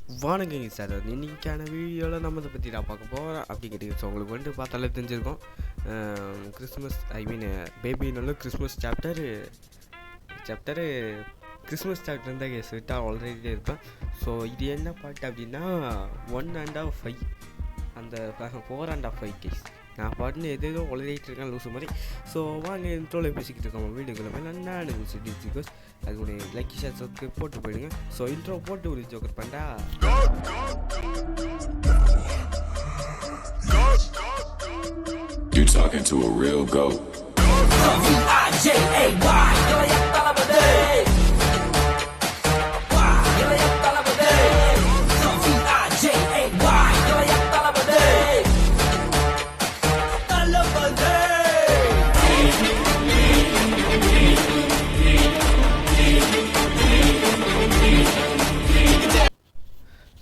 வணக்கங்க சார். இன்றைக்கான வீடியோவில் நம்ம இதை பற்றி நான் பார்க்க போகிறேன் அப்படி கேட்டீங்க. ஸோ உங்களுக்கு வந்துட்டு பார்த்தாலே தெரிஞ்சிருக்கும். கிறிஸ்மஸ் பேபினாலும் கிறிஸ்மஸ் சாப்டரு கிறிஸ்மஸ் சாப்டர் இருந்தால் கேஸ் விட்டால் ஆல்ரெடி இருப்பேன். ஸோ இது என்ன பாட்டு அப்படின்னா 1.5 அந்த 4.5 கேஸ் நான் பாட்டுன்னு எதோ உளறிட்டு இருக்கேன் லூசு மாதிரி. ஸோ வாங்க இன்ட்ரோவில் பேசிக்கிட்டு இருக்கோம் வீடியோக்குள்ள போய் நான் பிகாஸ் அது ஒரு லைக் ஷேர் சப்ஸ்கிரைப் போட்டு போயிடுங்க. ஸோ இன்ட்ரோ போட்டு ஒரு ஜோக்கர் பண்ணா You talking to a real goat.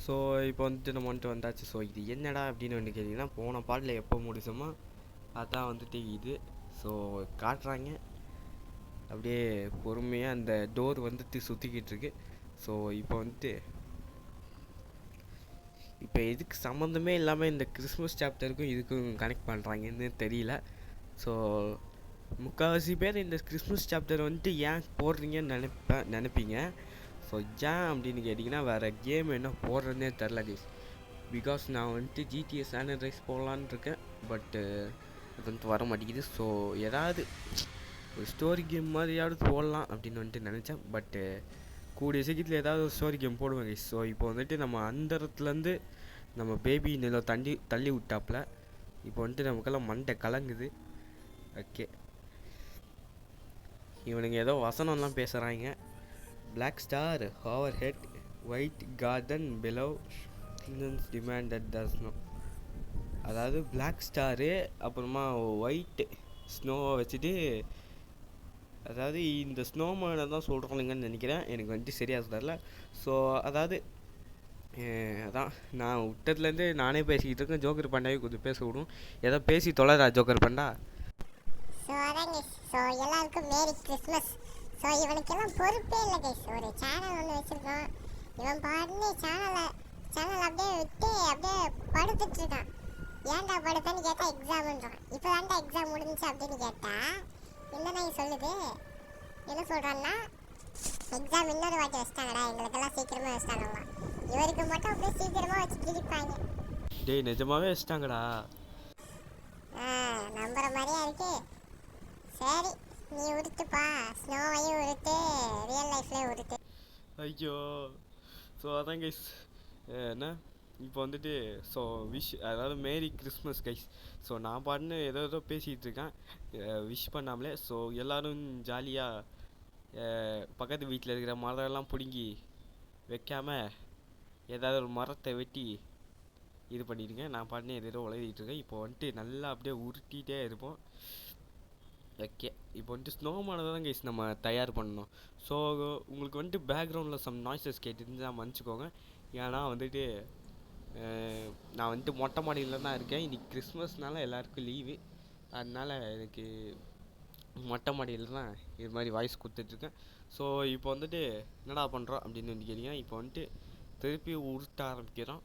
So இப்போ வந்துட்டு நம்ம வந்துட்டு வந்தாச்சு. ஸோ இது என்னடா அப்படின்னு வந்து கேட்டிங்கன்னா, போன பாட்டில் எப்போ முடிச்சோமோ அதான் வந்துட்டு இது. ஸோ காட்டுறாங்க அப்படியே பொறுமையாக அந்த டோர் வந்துட்டு சுற்றிக்கிட்டு இருக்கு. ஸோ இப்போ வந்துட்டு இப்போ எதுக்கு சம்மந்தமே இல்லாமல் இந்த கிறிஸ்மஸ் சாப்டருக்கும் இதுக்கும் கனெக்ட் பண்ணுறாங்கன்னு தெரியல. ஸோ முக்கால்வாசி பேர் இந்த கிறிஸ்மஸ் சாப்டர் வந்துட்டு ஏன் போடுறீங்கன்னு நினைப்பீங்க. ஸோ ஏன் அப்படின்னு கேட்டிங்கன்னா, வேறு கேம் என்ன போடுறதுனே தெரில கைஸ். பிகாஸ் நான் வந்துட்டு ஜிடிஎஸ் சானிரைஸ் போடலான்னு இருக்கேன். பட்டு அது வந்துட்டு வர மாட்டேங்குது. ஸோ ஏதாவது ஒரு ஸ்டோரி கேம் மாதிரியாவது போடலாம் அப்படின்னு வந்துட்டு நினச்சேன். பட்டு கூடிய சீக்கிரத்தில் ஏதாவது ஒரு ஸ்டோரி கேம் போடுவேன் கைஸ். ஸோ இப்போ வந்துட்டு நம்ம அந்த இடத்துலேருந்து நம்ம பேபி நிலம் தள்ளி விட்டாப்புல. இப்போ வந்துட்டு நமக்கெல்லாம் மண்டை கலங்குது. ஓகே, இவனுங்க ஏதோ வசனம்லாம் பேசுகிறாங்க. Black star overhead, white garden below, children's demand that does not. அதாவது பிளாக் ஸ்டாரு அப்புறமா ஒயிட் ஸ்னோவை வச்சுட்டு, அதாவது இந்த ஸ்னோமேனை தான் சொல்கிறானுங்கன்னு நினைக்கிறேன். எனக்கு வந்துட்டு சரியாக தெரில. ஸோ அதாவது அதான் நான் விட்டதுலேருந்து நானே பேசிக்கிட்டு இருக்கேன். ஜோக்கர் பண்ணாவே கொஞ்சம் பேச விடும். ஏதோ பேசி தொலைறா ஜோக்கர் பண்ணா. ஸோ அதாங்க. ஸோ எல்லாருக்கும் மேரி கிறிஸ்மஸ். ஸோ இவனுக்கெல்லாம் பொறுப்பே இல்லை கைஸ். ஒரு சேனல் ஒன்று வச்சுருக்கோம். இவன் பாருன்னு சேனல் அப்படியே விட்டு அப்படியே படுத்துட்டு இருக்கான். ஏன்டா படுத்தேன்னு கேட்டால் எக்ஸாம்ன்றான். இப்போ தான்டா எக்ஸாம் முடிஞ்சிச்சு அப்படின்னு கேட்டால் என்னன்னா சொல்லுது, என்ன சொல்கிறான்னா, எக்ஸாம் இன்னொரு வாட்டி வச்சிட்டாங்கடா, எங்களுக்கெல்லாம் சீக்கிரமாக வச்சிட்டாங்களாம். இவருக்கு மட்டும் அப்படியே சீக்கிரமாக வச்சு கிழிப்பாங்க. டேய் நிஜமாவே வச்சிட்டாங்கடா. நம்புற மாதிரியா இருக்கு. சரி, நீ உருட்டுப்பா, ஸ்னோவையும் உருட்டு, ரியல் லைஃப்லேயே உருட்டு. ஐயோ. ஸோ அதான் கைஸ் என்ன இப்போ வந்துட்டு ஸோ அதாவது மேரி கிறிஸ்மஸ் கைஸ். ஸோ நான் பாட்டுன்னு ஏதோ பேசிகிட்டு இருக்கேன் விஷ் பண்ணாமலே. ஸோ எல்லோரும் ஜாலியாக பக்கத்து வீட்டில் இருக்கிற மரம்லாம் பிடுங்கி வைக்காமல் ஏதாவது ஒரு மரத்தை வெட்டி இது பண்ணிடுங்க. நான் பாட்டுன்னு ஏதோ உலகிட்டு இருக்கேன். இப்போ வந்துட்டு நல்லா அப்படியே உருட்டிகிட்டே இருப்போம். ஓகே, இப்போ வந்துட்டு ஸ்னோமானை தான் கைஸ் நம்ம தயார் பண்ணணும். ஸோ உங்களுக்கு வந்துட்டு பேக்ரவுண்டில் சம் நாய்ஸஸ் கேட்டுருந்தால் மன்னிச்சிக்கோங்க. ஏன்னா வந்துட்டு நான் வந்துட்டு மொட்டை மாடியில் தான் இருக்கேன். இன்றைக்கி கிறிஸ்மஸ்னால எல்லாருக்கும் லீவு. அதனால் எனக்கு மொட்டை மாடியில் தான் இது மாதிரி வாய்ஸ் கொடுத்துட்ருக்கேன். ஸோ இப்போ வந்துட்டு என்னடா பண்ணுறோம் அப்படின்னு வந்து கேட்டிங்கன்னா, இப்போ வந்துட்டு திருப்பி உருட்ட ஆரம்பிக்கிறோம்.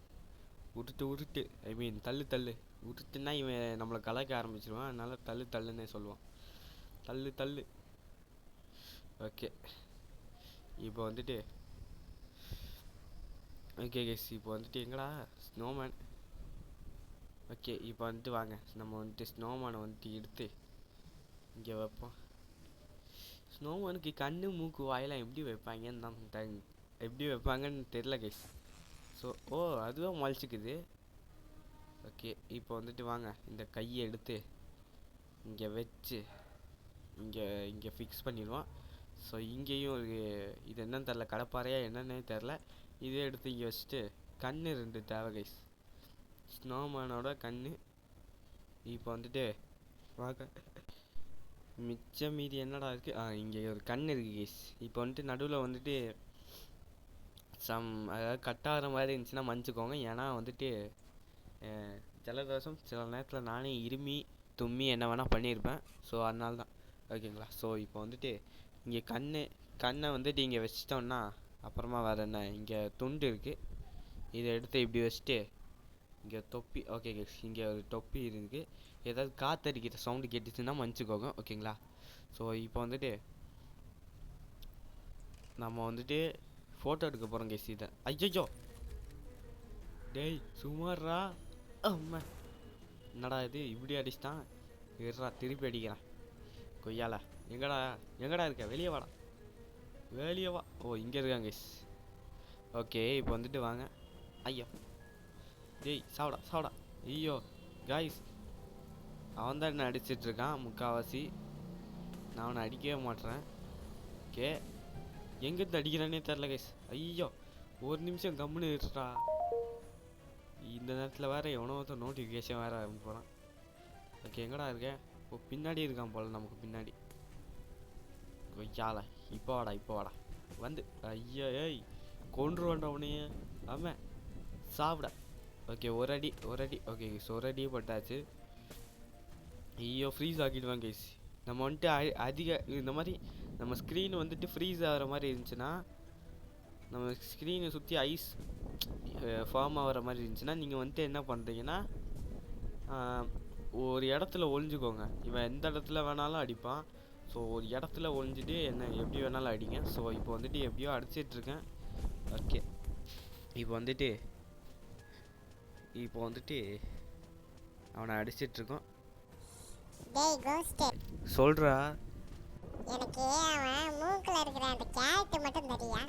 உருட்டு ஐ மீன் தள்ளு உருட்டுன்னா இவன் நம்மளை கலக்க ஆரம்பிச்சிருவான். அதனால் தள்ளுன்னே சொல்லுவான். தள்ளு. ஓகே, இப்போ வந்துட்டு ஓகே கேஸ், இப்போ வந்துட்டு எங்கடா ஸ்னோமேன். ஓகே, இப்போ வந்துட்டு வாங்க நம்ம வந்துட்டு ஸ்னோமேனை வந்துட்டு எடுத்து இங்கே வைப்போம். ஸ்னோமேனுக்கு கண்ணு மூக்கு வாயெல்லாம் எப்படி வைப்பாங்கன்னு தான் எப்படி வைப்பாங்கன்னு தெரில கேஸ். ஸோ அதுவே முளைச்சிக்குது. ஓகே, இப்போ வந்துட்டு வாங்க இந்த கையை எடுத்து இங்கே வச்சு இங்கே ஃபிக்ஸ் பண்ணிடுவோம். ஸோ இங்கேயும் இது என்னன்னு தெரில, கடப்பாறையா என்னன்னே தெரில. இதே எடுத்து இங்கே வச்சுட்டு கண்ணு 2 தேவை கைஸ், ஸ்னோமேனோட கண்ணு. இப்போ வந்துட்டு வாங்க மிச்சம் மீதி என்னடா இருக்குது, இங்கே ஒரு கண் இருக்குது கைஸ். இப்போ வந்துட்டு நடுவில் வந்துட்டு அதாவது கட்டாகிற மாதிரி இருந்துச்சுன்னா மன்னிச்சிக்கோங்க. ஏன்னா வந்துட்டு ஜலதோஷம் சில நேரத்தில் நானே இருமி தும்மி என்ன வேணால் பண்ணியிருப்பேன். ஸோ அதனால தான். ஓகேங்களா. ஸோ இப்போ வந்துட்டு இங்கே கண்ணை வந்துட்டு இங்கே வச்சிட்டோன்னா அப்புறமா வேறு என்ன, இங்கே துண்டு இருக்குது, இதை எடுத்து இப்படி வச்சுட்டு இங்கே தொப்பி ஓகே கைஸ், இங்கே ஒரு தொப்பி இருக்குது. ஏதாவது காற்றடிக்கிற சவுண்டு கேட்டுச்சுன்னா மன்னிச்சுக்கோங்க ஓகேங்களா. ஸோ இப்போ வந்துட்டு நம்ம வந்துட்டு ஃபோட்டோ எடுக்க போகிறோம் கைஸ். இதை ஐயோ டேய் சுமாரா அம்மா, என்னடா இது இப்படி அடிச்சிட்டான். இருடா திருப்பி அடிக்கிறேன் கொய்யால. எங்கடா எங்கடா இருக்க, வெளியே வாடா, வெளியே வா. ஓ இங்கே இருக்காங்க கைஸ். ஓகே இப்போ வந்துட்டு வாங்க. ஐயோ டேய் சாவடா சாவடா. ஐயோ காய்ஸ், அவன் தான் என்ன அடிச்சிட்ருக்கான் முக்கால்வாசி. நான் அவனை அடிக்கவே மாட்டேறேன். ஓகே எங்கேருந்து அடிக்கிறானே தெரில கைஸ். ஐயோ ஒரு நிமிஷம் கம்முன்னு இருடா. இந்த நேரத்தில் வேறு எவனோ ஒருத்தர் நோட்டிஃபிகேஷன் வேறு போகிறான். ஓகே எங்கடா இருக்கேன்? ஓ பின்னாடி இருக்கான் போல், நமக்கு பின்னாடி. கொய்யால இப்போ வாடா இப்போ வாடா வந்து. ஐயோ ஏய் கொன்றுவான்டா அவனையே. ஆமாம் சாப்பிட. ஓகே ஒரு அடி ஒரு அடி. ஓகே கைஸ் ஒரு அடியே பட்டாச்சு. ஐயோ ஃப்ரீஸ் ஆக்கிடுவாங்க கைஸ். நம்ம வந்துட்டு அதிக இந்த மாதிரி நம்ம ஸ்க்ரீன் வந்துட்டு ஃப்ரீஸ் ஆகிற மாதிரி இருந்துச்சுன்னா, நம்ம ஸ்க்ரீனை சுற்றி ஐஸ் ஃபார்ம் ஆகிற மாதிரி இருந்துச்சுன்னா, நீங்கள் வந்துட்டு என்ன பண்ணுறீங்கன்னா ஒரு இடத்துல ஒளிஞ்சுக்கோங்க. இவன் எந்த இடத்துல வேணாலும் அடிப்பான். ஸோ ஒரு இடத்துல ஒளிஞ்சிட்டு என்ன எப்படி வேணாலும் அடிங்க. ஸோ இப்போ வந்துட்டு எப்படியோ அடிச்சிட்ருக்கேன். ஓகே இப்போ வந்துட்டு அவனை அடிச்சிட்ருக்கோம். டேய் கோஸ்ட், சொல்கிறா. எனக்கு அவன் மூக்கில் இருக்கிற அந்த கேரட் மட்டும் தெரியா?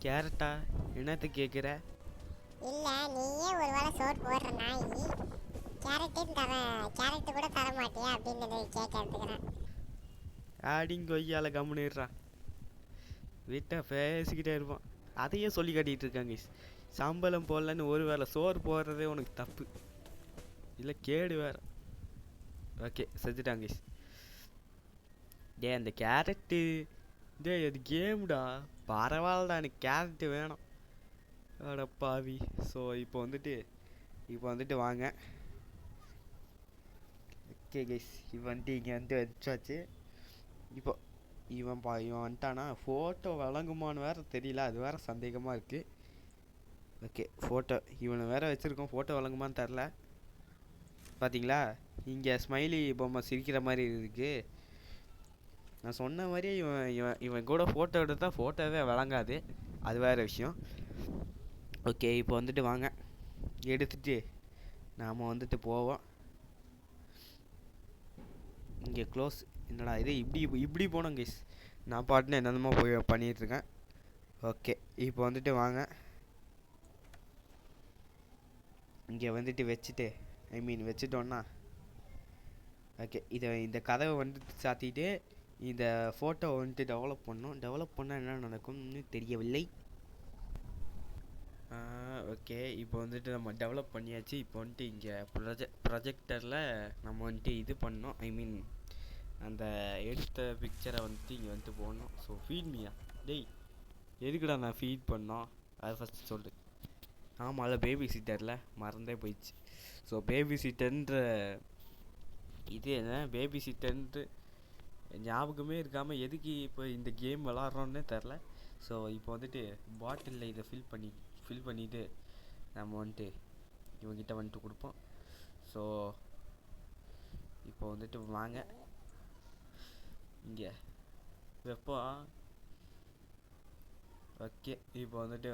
கேரட்டா? என்னத்தை கேட்குற? இல்லை நீயே ஒரு வேளை சோறு போடுற நாய், கேரட்டும் கேரட்டு கூட தர மாட்டியா அப்படின்னு கேட்கறதுக்குறேன். ஆடிங்க கொய்யால கம்முன்னுறான். வீட்டை பேசிக்கிட்டே இருப்பான். அதையே சொல்லி காட்டிகிட்டு இருக்காங்க. சம்பளம் போடலன்னு ஒரு வேளை சோறு போடுறதே உனக்கு தப்பு இல்லை, கேடு வேறு. ஓகே செஞ்சுட்டாங்க. டே அந்த கேரட்டு டே அது கேமுடா, பரவாயில்லடா எனக்கு கேரட்டு வேணும். அட பாவி. ஸோ இப்போ வந்துட்டு வாங்க. ஓகே கைஸ் இவன் வந்துட்டு இங்கே வந்து வச்சாச்சு. இப்போ இவன் வந்துட்டானா ஃபோட்டோ வழங்குமான்னு வேறு தெரியல, அது வேறு சந்தேகமாக இருக்குது. ஓகே ஃபோட்டோ இவனை வேறு வச்சுருக்கோம், ஃபோட்டோ வழங்குமான்னு தெரில. பார்த்தீங்களா இங்கே ஸ்மைலி பொம்மை சிரிக்கிற மாதிரி இருக்குது. நான் சொன்ன மாதிரியே இவன் கூட ஃபோட்டோ எடுத்தால் ஃபோட்டோவே வழங்காது, அது வேறு விஷயம். ஓகே இப்போ வந்துட்டு வாங்க எடுத்துகிட்டு நாம் வந்துட்டு போவோம். இங்கே க்ளோஸ். என்னடா இது இப்படி போனோம் கைஸ். நான் பாட்டுன்னு என்னென்னமோ போய் பண்ணிகிட்ருக்கேன். ஓகே இப்போ வந்துட்டு வாங்க இங்கே வந்துட்டு வச்சுட்டு வச்சுட்டோன்னா ஓகே இந்த கதவை வந்துட்டு சாத்திட்டு இந்த ஃபோட்டோ வந்துட்டு டெவலப் பண்ணால் என்ன நடக்கும்னு தெரியவில்லை. ஓகே இப்போ வந்துட்டு நம்ம டெவலப் பண்ணியாச்சு. இப்போ வந்துட்டு இங்கே ப்ரொஜெக்டரில் நம்ம வந்துட்டு இது பண்ணோம். அந்த எடுத்த பிக்சரை வந்துட்டு இங்கே வந்துட்டு போடணும். ஸோ ஃபீட் மீயா டேய், எதுக்குடா நான் ஃபீட் பண்ணோம் அதை ஃபஸ்ட்டு சொல்லு. ஆமாம்ல பேபி சிட்டரில் மறந்தே போயிடுச்சு. ஸோ பேபி சிட்டர்ன்ற இது என்ன பேபி சிட்டர்ன்ட்டு ஞாபகமே இருக்காமல் எதுக்கு இப்போ இந்த கேம் விளாட்றோன்னே தெரில. ஸோ இப்போ வந்துட்டு பாட்டிலில் இதை ஃபில் பண்ணிவிட்டு நம்ம வந்துட்டு இவங்கிட்ட வந்துட்டு கொடுப்போம். ஸோ இப்போ வந்துட்டு வாங்க இங்கே வைப்போம். ஓகே இப்போ வந்துட்டு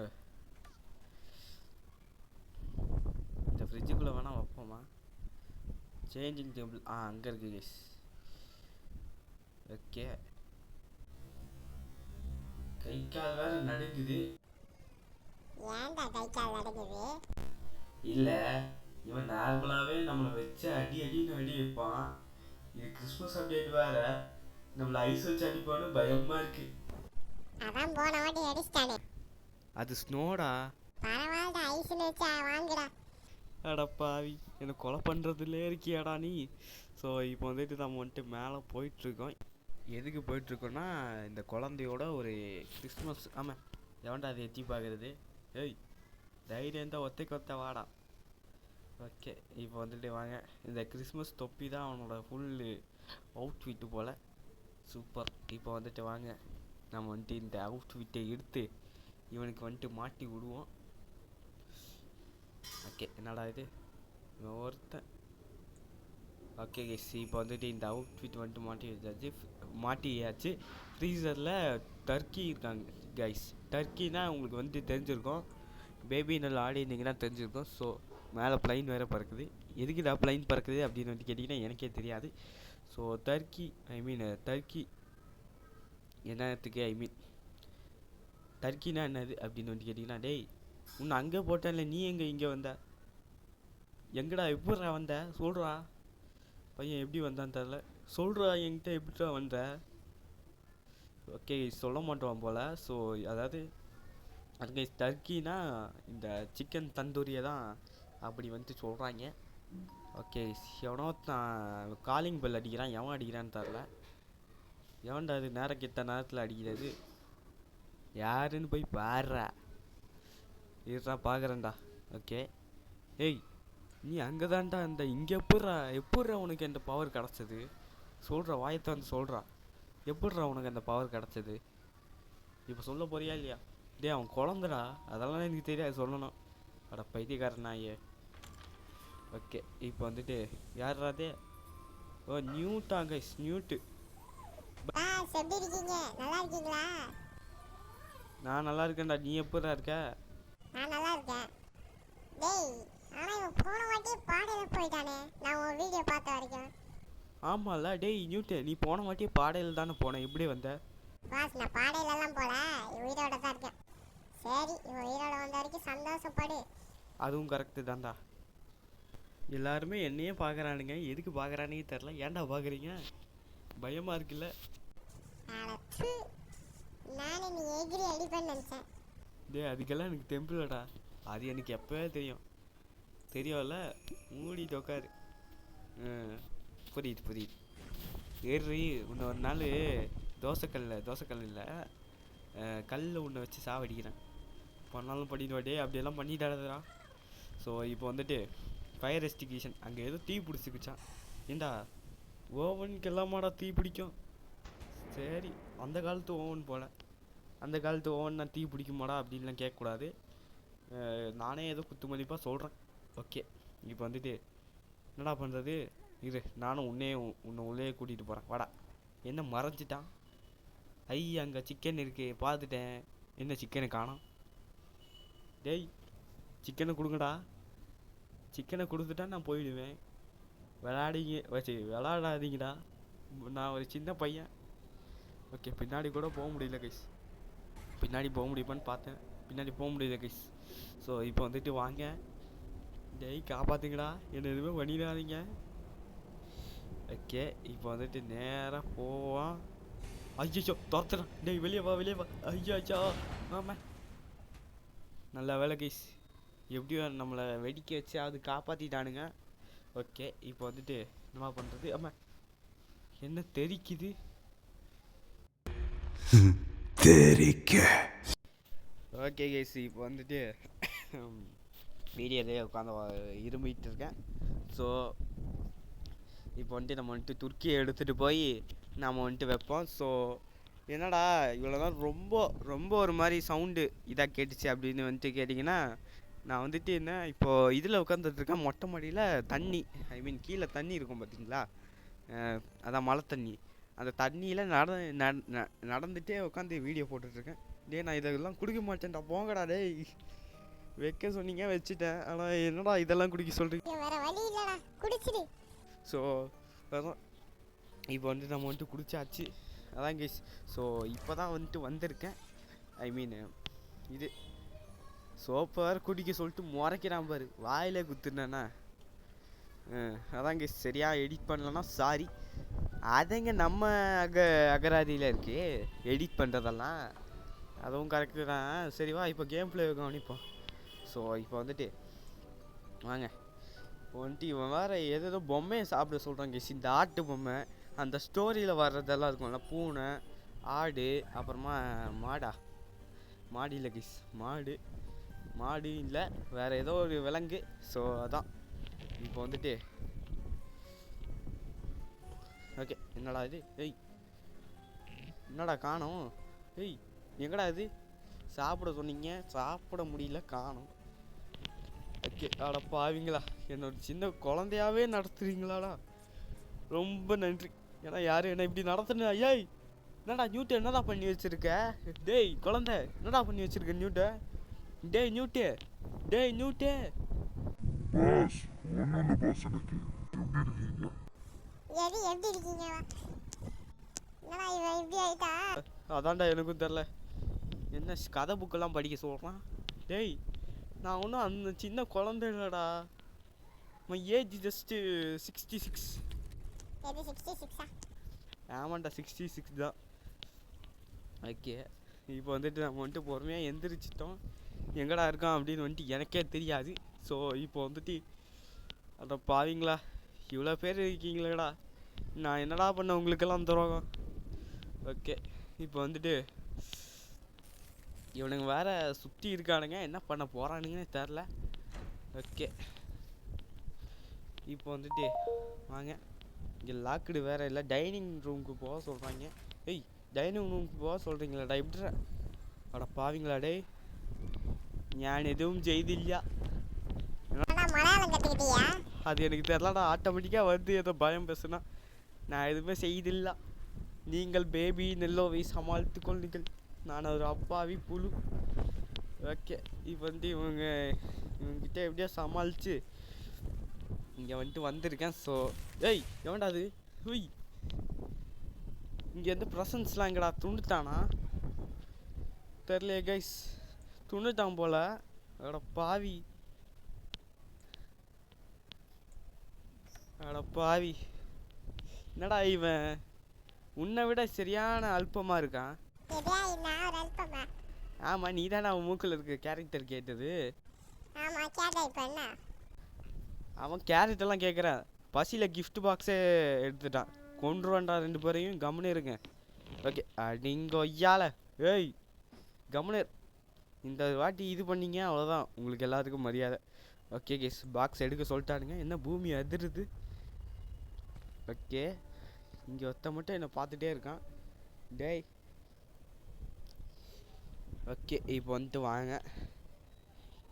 இந்த ஃப்ரிட்ஜுக்குள்ளே வேணால் வைப்போமா? சேஞ்சிங் டேபிள் அங்கே இருக்குது கைஸ். ஓகே கை கால் வேறு நடுக்குது. ஏன்டா கை கால் நடக்குது? இல்லை இவன் நார்மலாகவே நம்மளை வச்சு அடின்னு அடி வைப்பான். இது கிறிஸ்மஸ் அப்டேட் வேறு, நம்மளை ஐஸ் வச்சு அடிப்பான்னு பயமாக இருக்கு. அதான் போன வாட்டி அடிச்சிட்டானே. அது ஸ்னோடா. பரவாயில்ல ஐஸ்னு வச்சா வாங்குடா. அடப்பாவி என்னை கொலை பண்ணுறதுலே இருக்கியாடா நீ. ஸோ இப்போ வந்துட்டு நம்ம வந்துட்டு மேலே போயிட்டுருக்கோம். எதுக்கு போயிட்டுருக்கோன்னா இந்த குழந்தையோட ஒரு கிறிஸ்மஸ். ஆமாம் எவன்டா அதை எத்தி பார்க்குறது? ஏய் தைரியம் தான் ஒத்த வாடா. ஓகே இப்போ வந்துட்டு வாங்க இந்த கிறிஸ்மஸ் தொப்பி தான் அவனோட ஃபுல்லு அவுட்ஃபிட்டு போல். சூப்பர். இப்போ வந்துட்டு வாங்க நம்ம வந்துட்டு இந்த அவுட்ஃபிட்டை எடுத்து இவனுக்கு வந்துட்டு மாட்டி விடுவோம். ஓகே என்னடா இது இவன் ஒருத்தன். ஓகே கைஸ் இப்போ வந்துட்டு இந்த அவுட்ஃபிட் வந்துட்டு மாட்டியாச்சு. ஃப்ரீசரில் டர்க்கி இருக்காங்க கைஸ். டர்க்கினா உங்களுக்கு வந்து தெரிஞ்சிருக்கும், பேபி நல்லா ஆடி இருந்தீங்கன்னா தெரிஞ்சிருக்கும். ஸோ மேலே ப்ளைன் வேறு பறக்குது. எதுக்குடா ப்ளைன் பறக்குது அப்படின்னு வந்து கேட்டிங்கன்னா எனக்கே தெரியாது. ஸோ டர்க்கி டர்க்கி என்னத்துக்கு டர்க்கினா என்னது அப்படின்னு வந்து கேட்டிங்கன்னா, டேய் உன்னை அங்கே போட்டேன்ல, நீ இங்கே வந்த? எங்கடா எப்படிடா வந்த சொல்கிறா? பையன் எப்படி வந்தான்னு தெரில, சொல்கிறா என்கிட்ட எப்படிடா வந்த? ஓகே சொல்ல மாட்டோம் போல். ஸோ அதாவது அங்கே டர்க்கினா இந்த சிக்கன் தந்தூரியை தான் அப்படி வந்துட்டு சொல்கிறாங்க. ஓகே எவனோ தான் காலிங் பெல் அடிக்கிறான். எவன் அடிக்கிறான்னு தெரில. எவன்டா அது நேரம் கெட்ட நேரத்தில் அடிக்கிறது? யாருன்னு போய் பாடுறா. இருடா பார்க்குறேன்டா. ஓகே ஏய் நீ அங்கே தான்டா இந்த இங்கே எப்பட்றா உனக்கு அந்த பவர் கிடச்சது? சொல்கிறா, வாயத்தை வந்து சொல்கிறா. எப்பட்றா உனக்கு அந்த பவர் கிடச்சது? இப்போ சொல்ல போறியா இல்லையா? டே அவன் குழந்தடா, அதெல்லாம் எனக்கு தெரியாது சொல்லணும். அட பைத்தியக்காரனாயே. ஓகே இப்போ வந்துட்டு யார்ரா அதே? ஓ நியூட்டா கைஸ், நியூட்டு. எப்படி இருக்கீங்க? நல்லா இருக்கீங்களா? நான் நல்லா இருக்கேன்டா, நீ எப்படா இருக்க? நான் நல்லா இருக்கேன். டேய் ஆனா இவன் போன வாட்டியே பாடையில போயிட்டானே, நான் ஒரு வீடியோ பார்த்த வரைக்கும். ஆமாம்ல டேய் நியூட்டு, நீ போன வாட்டியே பாடையில் தானே போனேன், எப்படி வந்த? பாஸ் நான் பாடையிலலாம் போல, உயிரோட தான் இருக்கேன். சரி இவன் உயிரோட வந்த வரைக்கும் சந்தோஷப்படு. அதுவும் கரெக்டு தான்டா. எல்லாருமே என்னையே பார்க்குறானுங்க, எதுக்கு பார்க்குறானே தெரில. ஏன்டா பார்க்குறீங்க? பயமாக இருக்குல்ல? நானே நீ எகிரி அடிப்பேன்னு நினச்சேன். டே அதுக்கெல்லாம் எனக்கு தெம்பிளடா, அது எனக்கு எப்போவே தெரியும்ல. மூடிட்டு உட்காரு. புரியுது. ஏறி இன்னொரு நாள் தோசைக்கல் இல்லை கல்லில் உன்னை வச்சு சாவடிக்கிறேன். பண்ணாலும் பண்ணிடுவாடே, அப்படியெல்லாம் பண்ணிட்டாடா. ஸோ இப்போ வந்துட்டு ஃபயர் ரெஸ்டிகேஷன். அங்கே ஏதோ தீ பிடிச்சிக்கிச்சான். ஏண்டா ஓவனுக்கு எல்லாமாடா தீ பிடிக்கும்? சரி அந்த காலத்து ஓவன் போல். அந்த காலத்து ஓவன் நான் தீ பிடிக்குமாடா அப்படின்லாம் கேட்கக்கூடாது. நானே ஏதோ குத்து மதிப்பாக சொல்கிறேன். ஓகே இப்போ வந்துட்டு என்னடா பண்ணுறது? இரு நானும் உன்னை உள்ளே கூட்டிகிட்டு போகிறேன் வாடா. என்ன மறைஞ்சிட்டான்? அங்கே சிக்கன் இருக்குது பார்த்துட்டேன். என்ன சிக்கனை காணோம்? டேய் சிக்கனை கொடுங்கடா. சிக்கனை கொடுத்துட்டா நான் போயிடுவேன். விளாடாதீங்கடா, நான் ஒரு சின்ன பையன். ஓகே பின்னாடி கூட போக முடியல கைஸ். பின்னாடி போக முடியுமான்னு பார்த்தேன், பின்னாடி போக முடியல கைஸ். ஸோ இப்போ வந்துட்டு வாங்க. டேய் காப்பாற்றுங்கடா, என்ன எதுவுமே பண்ணிடாதீங்க. ஓகே இப்போ வந்துட்டு நேராக போவான். ஐயோ துரத்துறான். டேய் வெளியே வா. ஐயோ ஆமாம் நல்ல வேலை கைஸ், எப்படியோ நம்மளை வெடிக்க வச்சு அது காப்பாற்றிட்டானுங்க. ஓகே இப்போ வந்துட்டு என்ன பண்ணுறது? ஆமாம் என்ன தெரிக்குது? ஓகே கைஸ் இப்போ வந்துட்டு வீடியோலேயே உட்காந்து இருமிட்டு இருக்கேன். ஸோ இப்போ வந்துட்டு நம்ம வந்துட்டு துர்க்கியை எடுத்துகிட்டு போய் நம்ம வந்துட்டு வைப்போம். ஸோ என்னடா இவ்வளோ தான் ரொம்ப ஒரு மாதிரி சவுண்டு இதாக கேட்டுச்சு அப்படின்னு வந்துட்டு கேட்டிங்கன்னா, நான் வந்துட்டு என்ன இப்போது இதில் உட்காந்துட்ருக்கேன் மொட்டை மாடியில். தண்ணி கீழே தண்ணி இருக்கும் பார்த்தீங்களா, அதான் மழை தண்ணி. அந்த தண்ணியில் நடந்துகிட்டே உட்காந்து வீடியோ போட்டுட்ருக்கேன். டே நான் இதெல்லாம் குடிக்க மாட்டேன்டா, போங்கடா டேய். வைக்க சொன்னீங்க வச்சுட்டேன், ஆனால் என்னடா இதெல்லாம் குடிக்க சொல்கிறீங்க? வேற வழி இல்லடா, குடிச்சிடு. ஸோ அதான் இப்போ வந்துட்டு நம்ம வந்துட்டு குடிச்சாச்சு. அதான் கைஸ். ஸோ இப்போ தான் வந்துட்டு வந்திருக்கேன். இது சோப்பை வேறு குடிக்க சொல்லிட்டு முறைக்கிறான் பாரு, வாயிலே குத்துனேண்ணா. அதான் கைஸ் சரியாக எடிட் பண்ணலன்னா சாரி. அதங்க நம்ம அகராதியில் இருக்கு எடிட் பண்ணுறதெல்லாம், அதுவும் கரெக்டு தான். சரி வா இப்போ கேம் பிளே கவனிப்போம். ஸோ இப்போ வந்துட்டு வாங்க. இப்போ வந்துட்டு இவன் வேறு ஏதோ பொம்மையை சாப்பிட சொல்கிறாங்க கைஸ். இந்த ஆட்டு பொம்மை அந்த ஸ்டோரியில் வர்றதெல்லாம் இருக்கும்ல, பூனை ஆடு அப்புறமா மாடு இல்லை கைஸ், மாடு இல்லை வேறு ஏதோ ஒரு விலங்கு. ஸோ அதான் இப்போ வந்துட்டு ஓகே. என்னடா இது? என்னடா காணோம்? எங்கடா இது? சாப்பிட சொன்னீங்க, சாப்பிட முடியல, காணோம். ஓகே அட பாவிங்களா, என்னோட சின்ன குழந்தையாவே நடத்துறீங்களாடா, ரொம்ப நன்றி. ஏன்னா யாரும் என்ன இப்படி நடத்துனா ஐயாய். என்னடா நியூட்டு என்னடா பண்ணி வச்சிருக்க? டேய் குழந்தை என்னடா பண்ணி வச்சிருக்க நியூட்டை? டேய் நியூட்டு, டேய் நியூட்டு. பாஸ் ஒன்றும் இல்லை பாஸ். எனக்கு எப்படி இருக்கீங்க? எப்படி இருக்கீங்க? என்னடா இவன் இப்படி ஆயிட்டா? அதான்டா எனக்கும் தெரில, என்ன கதை புக்கெல்லாம் படிக்க சொல்கிறான். டேய் நான் ஒன்றும் அந்த சின்ன குழந்தை இல்லைடா, மை ஏஜ் ஜஸ்ட்டு 66. எது 66ஆ? ஆமாண்டா 66 தான். ஓகே இப்போ வந்துட்டு நம்ம வந்துட்டு பொறுமையாக எந்திரிச்சிட்டோம். எங்கடா இருக்கான் அப்படின்னு வந்துட்டு எனக்கே தெரியாது. ஸோ இப்போ வந்துட்டு அட பாவீங்களா, இவ்வளோ பேர் இருக்கீங்களேடா, நான் என்னடா பண்ண உங்களுக்கெல்லாம் துரோகம். ஓகே இப்போ வந்துட்டு இவனுங்க வேற சுற்றி இருக்கானுங்க, என்ன பண்ண போகிறானுங்கன்னு தெரில. ஓகே இப்போ வந்துட்டு வாங்க, இங்கே லாக்குடு வேற இல்லை, டைனிங் ரூமுக்கு போக சொல்கிறாங்க. ஏய் டைனிங் ரூமுக்கு போக சொல்கிறீங்களாடா இப்படி? அட பாவீங்களா டேய், ஞான் எதுவும் செய்தில்லையா? மலையாளம் கற்றுக்கிட்டியா? அது எனக்கு தெரிலடா, ஆட்டோமேட்டிக்காக வந்து ஏதோ பயம் பேசுனா. நான் எதுவுமே செய்தில்லை, நீங்கள் பேபி நெல்லோவை சமாளித்து கொள்ளுங்கள், நான் ஒரு அப்பாவி புழு. ஓகே இப்போ வந்து இவங்ககிட்ட எப்படியோ சமாளித்து இங்கே வந்துட்டு வந்திருக்கேன். ஸோ ஏய் எவன்டா அது? ஹுய், இங்கே வந்து ப்ரெசன்ஸ்லாம் எங்கடா? துண்டுட்டானா தெரிலையே கைஸ், துண்டுட்டான் போல. அட பாவி, அட பாவி, என்னடா இவன் உன்னை விட சரியான அல்பமாக இருக்கான். நான் ஒரு அல்பமா? ஆமாம் நீ தானே அவன் மூக்கில் இருக்க கேரக்டர் கேட்டது. ஆமாம் கேட்டா. இப்போ என்ன? அவன் கேரக்டர்லாம் கேட்குறான், பசியில் கிஃப்ட் பாக்ஸே எடுத்துட்டான். கொண்டுருவான்டா ரெண்டு பேரையும், கம்முன்னு இருங்க. ஓகே அடிங்கொய்யால. ஏய் கம்முன்னு இந்த வாட்டி இது பண்ணீங்க அவ்வளோதான், உங்களுக்கு எல்லாத்துக்கும் மரியாதை. ஓகே கேஸ் பாக்ஸ் எடுக்க சொல்லிட்டானுங்க. என்ன பூமி அதிருது. ஓகே இங்கே ஒருத்த மட்டும் என்னை பார்த்துட்டே இருக்கான். டேய் ஓகே இப்போ வந்துட்டு வாங்க,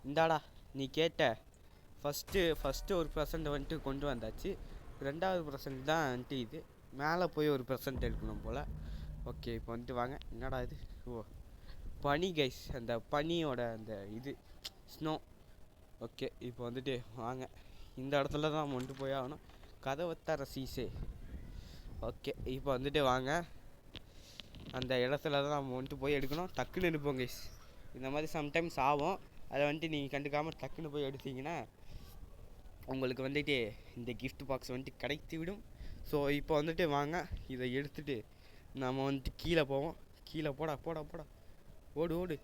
இந்தாடா நீ கேட்ட ஃபஸ்ட்டு ஒரு ப்ரெசண்ட் வந்துட்டு கொண்டு வந்தாச்சு. ரெண்டாவது ப்ரெசண்ட் தான் வந்துட்டு இது, மேலே போய் ஒரு ப்ரெசண்ட் எடுக்கணும் போல். ஓகே இப்போ வந்துட்டு வாங்க. என்னடா இது? ஓ பனி கைஸ், அந்த பனியோட அந்த இது ஸ்னோ. ஓகே இப்போ வந்துட்டு வாங்க, இந்த இடத்துல தான் நம்ம வந்துட்டு போய் ஆகணும். கதை வத்தார சீசே. ஓகே இப்போ வந்துட்டு வாங்க, அந்த இடத்துல தான் நம்ம வந்துட்டு போய் எடுக்கணும். டக்குன்னு எடுப்போம் கைஸ், இந்த மாதிரி சம்டைம்ஸ் ஆகும். அதை வந்துட்டு நீங்கள் கண்டுக்காமல் டக்குன்னு போய் எடுத்தீங்கன்னா உங்களுக்கு வந்துட்டு இந்த கிஃப்ட் பாக்ஸ் வந்துட்டு கிடைத்து விடும். ஸோ இப்போ வந்துட்டு வாங்க, இதை எடுத்துகிட்டு நம்ம வந்துட்டு கீழே போவோம். கீழே போடா போடா போடா, ஓடு ஓடு,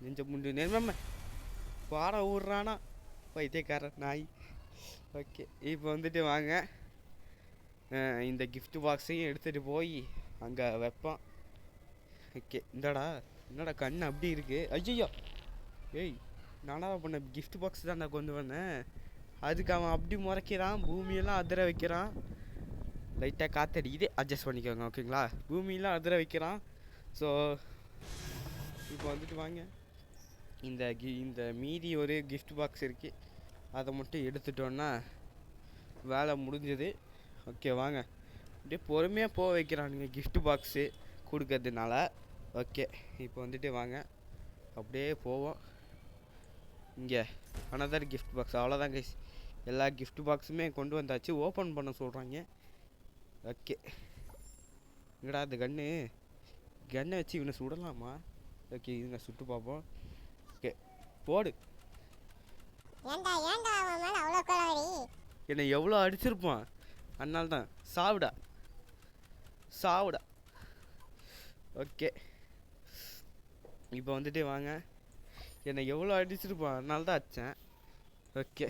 நெஞ்ச முண்டு நெரும பாட விட்றானா வைத்தியக்காரன் நாய். ஓகே இப்போ வந்துட்டு வாங்க, இந்த கிஃப்ட் பாக்ஸையும் எடுத்துகிட்டு போய் அங்கே வைப்போம். ஓகே இந்தாடா, என்னடா கண் அப்படி இருக்குது? ஐயோ ஏய் நானா பண்ண கிஃப்ட் பாக்ஸ் தான் நான் கொண்டு வந்தேன், அதுக்கு அவன் அப்படி முறைக்கிறான், பூமியெல்லாம் அதிர வைக்கிறான். லைட்டாக காற்றடிக்குது, அட்ஜஸ்ட் பண்ணிக்கோங்க ஓகேங்களா. பூமியெல்லாம் அதிர வைக்கிறான். ஸோ இப்போ வந்துட்டு வாங்க, இந்த மீதி ஒரு கிஃப்ட் பாக்ஸ் இருக்குது, அதை மட்டும் எடுத்துட்டோன்னா வேலை முடிஞ்சது. ஓகே வாங்க, அப்படியே பொறுமையாக போக வைக்கிறானுங்க கிஃப்ட் பாக்ஸு கொடுக்கறதுனால. ஓகே இப்போ வந்துட்டு வாங்க அப்படியே போவோம். இங்கே அனதர் கிஃப்ட் பாக்ஸ், அவ்வளோதான் கைஸ், எல்லா கிஃப்ட் பாக்ஸுமே கொண்டு வந்தாச்சு. ஓப்பன் பண்ண சொல்கிறாங்க. ஓகே இங்கடா அந்த கன்னை வச்சு இவனை சுடலாமா? ஓகே இதுங்க சுட்டு பார்ப்போம். ஓகே போடு. என்னை எவ்வளோ அடிச்சிருப்பான், அதனால தான் சாவுடா சாவுடா. ஓகே இப்போ வந்துட்டு வாங்க, என்னை எவ்வளோ அடிச்சிருப்பான் அதனால தான் அடித்தேன். ஓகே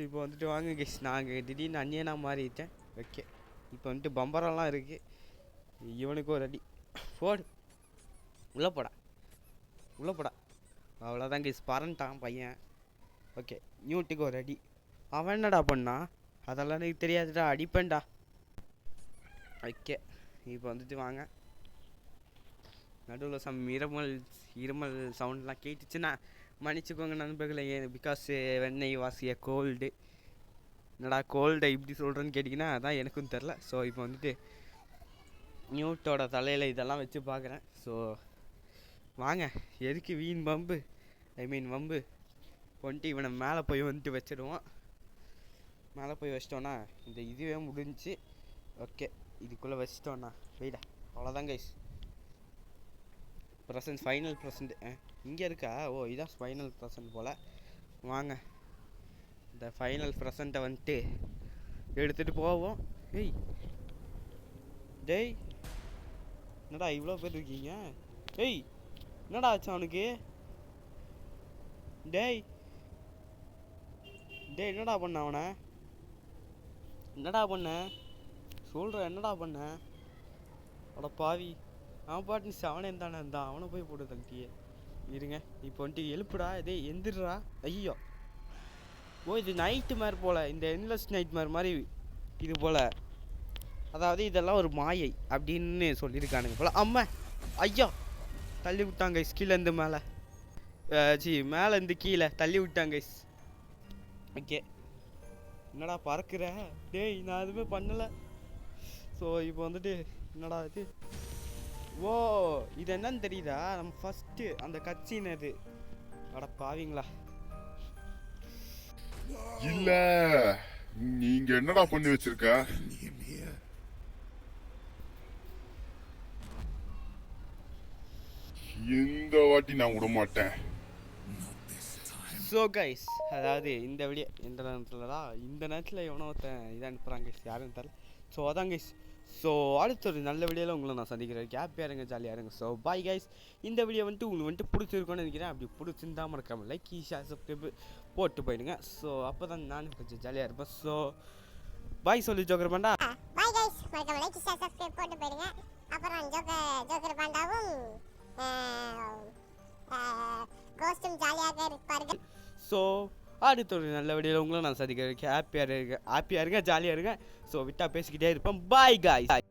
இப்போ வந்துட்டு வாங்க கெஸ், நாங்கள் திடீர்னு அந்நியனாக மாறிட்டேன். ஓகே இப்போ வந்துட்டு பம்பரெல்லாம் இருக்குது, இவனுக்கு ஒரு அடி போடு, உள்ளே போடா உள்ளே போடா. அவ்வளோதான் கெஸ், பறந்துட்டான் பையன். ஓகே நியூட்டுக்கு ஒரு அடி. அவன் என்னடா பண்ணா அதெல்லாம் எனக்கு தெரியாதுடா, அடிப்பேன்டா. ஓகே இப்போ வந்துட்டு வாங்க, நடுவில் இருமல் சவுண்ட்லாம் கேட்டுச்சுன்னா மன்னிச்சுக்கோங்க நண்பர்களே, பிகாஸ் வெண்ணை வாசிய கோல்டு. என்னடா கோல்டை இப்படி சொல்கிறேன்னு கேட்டிங்கன்னா அதான் எனக்கும் தெரில. ஸோ இப்போ வந்துட்டு நியூட்டோட தலையில் இதெல்லாம் வச்சு பார்க்குறேன். ஸோ வாங்க, எதுக்கு வீண் வம்பு, வம்பு வந்துட்டு இவனை மேலே போய் வந்துட்டு வச்சிடுவோம். மேலே போய் வச்சிட்டோன்னா இந்த இதுவே முடிஞ்சு. ஓகே, இதுக்குள்ளே வச்சிட்டோண்ணா வெயிடா, அவ்வளோதான் கைஸ். ப்ரெசன்ட் ஃபைனல் ப்ரெசன்ட் இங்கே இருக்கா? ஓ, இதான் ஃபைனல் ப்ரெசன்ட் போல். வாங்க, இந்த ஃபைனல் ப்ரெசண்ட்டை வந்துட்டு எடுத்துகிட்டு போவோம். டேய் என்னடா இவ்வளோ பேர் இருக்கீங்க? என்னடா ஆச்சு அவனுக்கு? டேய் என்னடா பண்ண அவனை? என்னடா பண்ண சொல்கிற? என்னடா பண்ண? அட பாவி, அவன் பாட்டு அவனே தானே இருந்தான், அவனை போய் போட்டு தள்ளிட்டியே. இருங்க, இப்போ வந்துட்டு எழுப்புடா. எந்திரா. ஐயோ, ஓ இது நைட்டு மாதிரி போல், இந்த என்லெஸ் நைட் மாதிரி இது போல். அதாவது இதெல்லாம் ஒரு மாயை அப்படின்னு சொல்லியிருக்கானுங்க போல். அம்மா, ஐயோ, தள்ளி விட்டாங்க கைஸ் கீழேருந்து மேலே. மேலேருந்து கீழே தள்ளி விட்டாங்க கைஸ். ஓகே, என்னடா பறக்கிற? டேய் நான் எதுவுமே பண்ணலை. ஸோ இப்போ வந்துட்டு என்னடா இது? ஓ, இது என்னன்னு தெரியுதா? நம்ம ஃபஸ்ட்டு அந்த கட்சின்னு அது. அட பாவீங்களா. இல்ல, நீங்க என்னடா பண்ணி வச்சிருக்க? இந்த வாட்டி நான் விட மாட்டேன். ஸோ கைஸ், அதாவது இந்த வீடியோ இந்த நேரத்தில் எவனோ இதை அனுப்புகிறாங்க கைஸ், யாருன்னு தெரியல. ஸோ அதான் கைஸ். ஸோ அடுத்த ஒரு நல்ல வீடியோவில் உங்களை நான் சந்திக்கிறேன். ஹாப்பியாக இருங்க, ஜாலியாக இருங்க. So bye guys. இந்த வீடியோ வந்துட்டு உங்களுக்கு வந்துட்டு பிடிச்சிருக்கோன்னு நினைக்கிறேன். அப்படி பிடிச்சிருந்தா மறக்காமல் லைக், ஷேர், சப்ஸ்கிரைப் போட்டு போயிடுங்க. ஸோ அப்போ தான் நானும் கொஞ்சம் ஜாலியாக இருப்பேன். ஸோ பாய் சொல்லி ஜோக்கர் பாண்டா. பாய் கைஸ், மறக்காம லைக், ஷேர், சப்ஸ்கிரைப் போட்டு போயிடுங்க. அப்புறம் ஜோக்கர் பாண்டாவும் கோஸ்டும் ஜாலியாக இருப்பார்கள். ஸோ அடுத்த ஒரு நல்ல வீடியோவில் உங்களை நான் சந்திக்கிறேன். ஹாப்பியாக இருங்க, ஜாலியாக இருங்க. ஸோ விட்டா பேசிக்கிட்டே இருப்பேன். Bye guys.